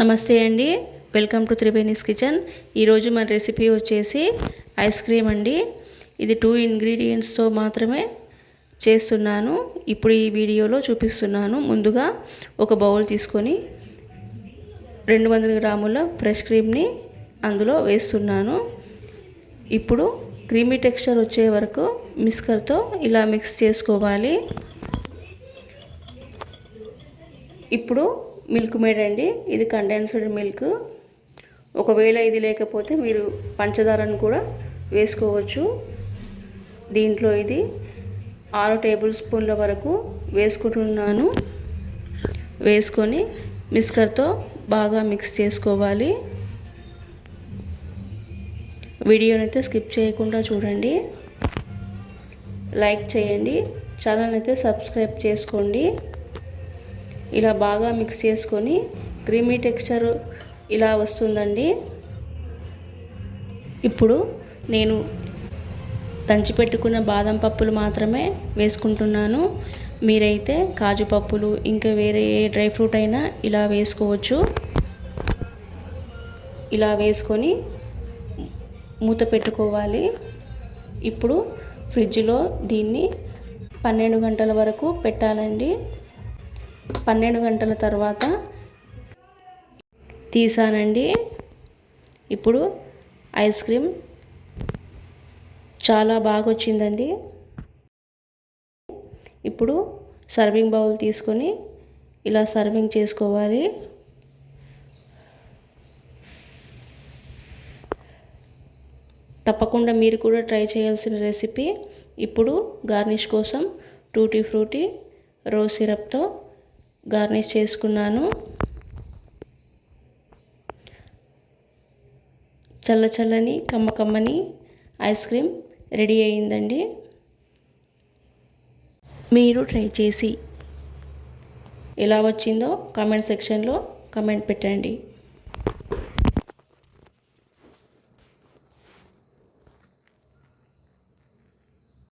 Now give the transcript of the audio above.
నమస్తే అండి, welcome to Triveni's kitchen. ఈరోజు మన రెసిపీ వచ్చేసి ఐస్ క్రీమ్ అండి. ఇది 2 ఇంగ్రీడియంట్స్తో మాత్రమే చేస్తున్నాను. ఇప్పుడు ఈ వీడియోలో చూపిస్తున్నాను. ముందుగా ఒక బౌల్ తీసుకొని 200 గ్రాముల ఫ్రెష్ క్రీమ్ని అందులో వేస్తున్నాను. ఇప్పుడు క్రీమీ టెక్స్చర్ వచ్చే వరకు మిక్సర్తో ఇలా మిక్స్ చేసుకోవాలి. ఇప్పుడు మిల్క్ మేడ్ అండి, ఇది కండెన్స్డ్ మిల్క్. ఒకవేళ ఇది లేకపోతే మీరు పంచదారను కూడా వేసుకోవచ్చు. దీంట్లో ఇది 6 టేబుల్ స్పూన్ల వరకు వేసుకుంటున్నాను. వేసుకొని మిక్సర్తో బాగా మిక్స్ చేసుకోవాలి. వీడియోనైతే స్కిప్ చేయకుండా చూడండి, లైక్ చేయండి, ఛానల్ అయితే సబ్స్క్రైబ్ చేసుకోండి. ఇలా బాగా మిక్స్ చేసుకొని క్రీమీ టెక్స్చర్ ఇలా వస్తుందండి. ఇప్పుడు నేను దంచి పెట్టుకున్న బాదం పప్పులు మాత్రమే వేసుకుంటున్నాను. మీరైతే కాజు పప్పులు ఇంకా వేరే ఏ డ్రై ఫ్రూట్ అయినా ఇలా వేసుకోవచ్చు. ఇలా వేసుకొని మూత పెట్టుకోవాలి. ఇప్పుడు ఫ్రిడ్జ్లో దీన్ని 12 గంటల వరకు పెట్టాలండి. 12 గంటల తర్వాత తీసానండి. ఇప్పుడు ఐస్ క్రీమ్ చాలా బాగా వచ్చిందండి. ఇప్పుడు సర్వింగ్ బౌల్ తీసుకొని ఇలా సర్వింగ్ చేసుకోవాలి. తప్పకుండా మీరు కూడా ట్రై చేయాల్సిన రెసిపీ. ఇప్పుడు గార్నిష్ కోసం టూటీ ఫ్రూటీ రోజ్ సిరప్తో గార్నిష్ చేసుకున్నాను. చల్లని కమ్మని ఐస్ క్రీమ్ రెడీ అయిందండి. మీరు ట్రై చేసి ఎలా వచ్చిందో కామెంట్ సెక్షన్లో కామెంట్ పెట్టండి.